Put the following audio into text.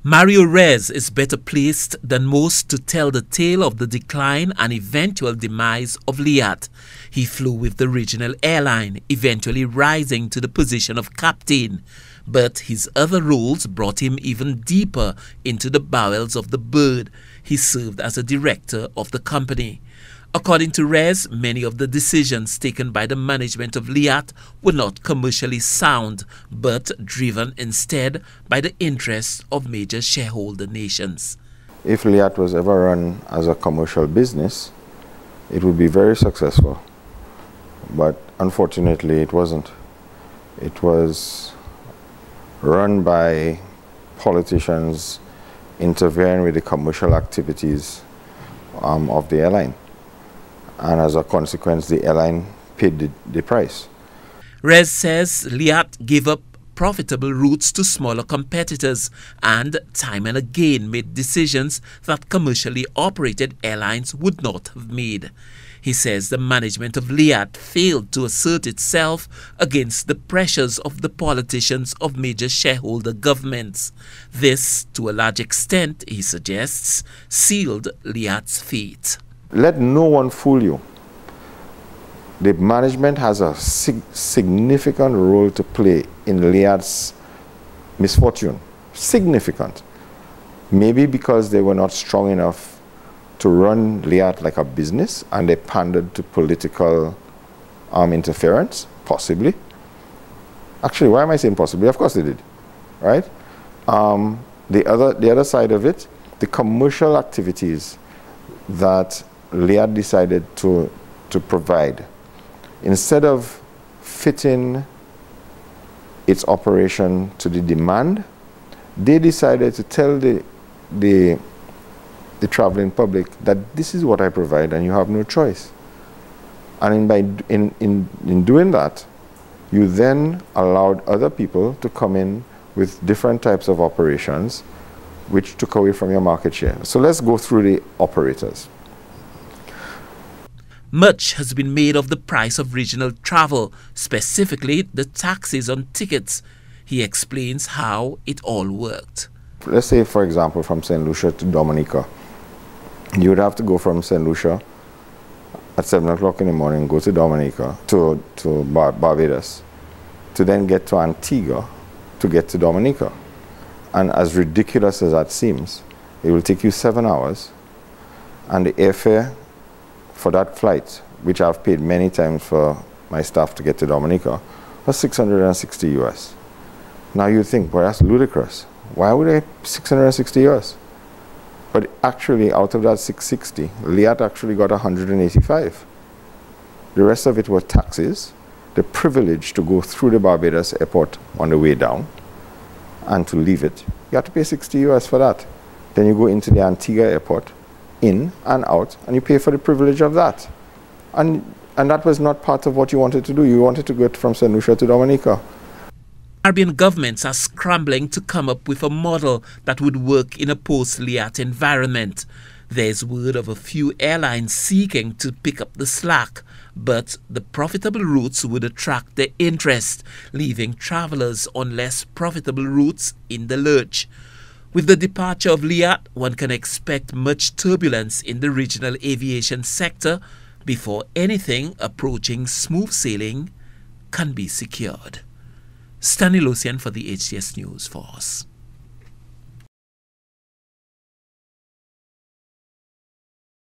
Mario Reyes is better placed than most to tell the tale of the decline and eventual demise of Liat. He flew with the regional airline, eventually rising to the position of captain. But his other roles brought him even deeper into the bowels of the bird. He served as a director of the company. According to Reyes, many of the decisions taken by the management of Liat were not commercially sound, but driven instead by the interests of major shareholder nations. If Liat was ever run as a commercial business, it would be very successful. But unfortunately, it wasn't. It was run by politicians interfering with the commercial activities of the airline. And as a consequence, the airline paid the price. Reyes says Liat gave up profitable routes to smaller competitors and time and again made decisions that commercially operated airlines would not have made. He says the management of Liat failed to assert itself against the pressures of the politicians of major shareholder governments. This, to a large extent, he suggests, sealed Liat's fate. Let no one fool you. The management has a significant role to play in Liat's misfortune. Significant. Maybe because they were not strong enough to run Liat like a business and they pandered to political interference, possibly. Actually, why am I saying possibly? Of course they did, right? The other side of it, the commercial activities that Liat decided to provide, instead of fitting its operation to the demand, they decided to tell the traveling public that this is what I provide and you have no choice. And in doing that, you then allowed other people to come in with different types of operations, which took away from your market share. So let's go through the operators. Much has been made of the price of regional travel, specifically the taxes on tickets. He explains how it all worked. Let's say, for example, from St. Lucia to Dominica. You would have to go from St. Lucia at 7 o'clock in the morning, go to Dominica, to Barbados, to then get to Antigua to get to Dominica. And as ridiculous as that seems, it will take you 7 hours, and the airfare for that flight, which I've paid many times for my staff to get to Dominica, was 660 US. Now you think, well, that's ludicrous. Why would I pay 660 US? But actually, out of that 660, Liat actually got 185. The rest of it were taxes, the privilege to go through the Barbados airport on the way down, and to leave it. You have to pay 60 US for that. Then you go into the Antigua airport, in and out, and you pay for the privilege of that. And that was not part of what you wanted to do. You wanted to go from St. Lucia to Dominica. Caribbean governments are scrambling to come up with a model that would work in a post-Liat environment. There's word of a few airlines seeking to pick up the slack, but the profitable routes would attract their interest, leaving travelers on less profitable routes in the lurch. With the departure of Liat, one can expect much turbulence in the regional aviation sector before anything approaching smooth sailing can be secured. Stanley Lucian for the HTS News Force.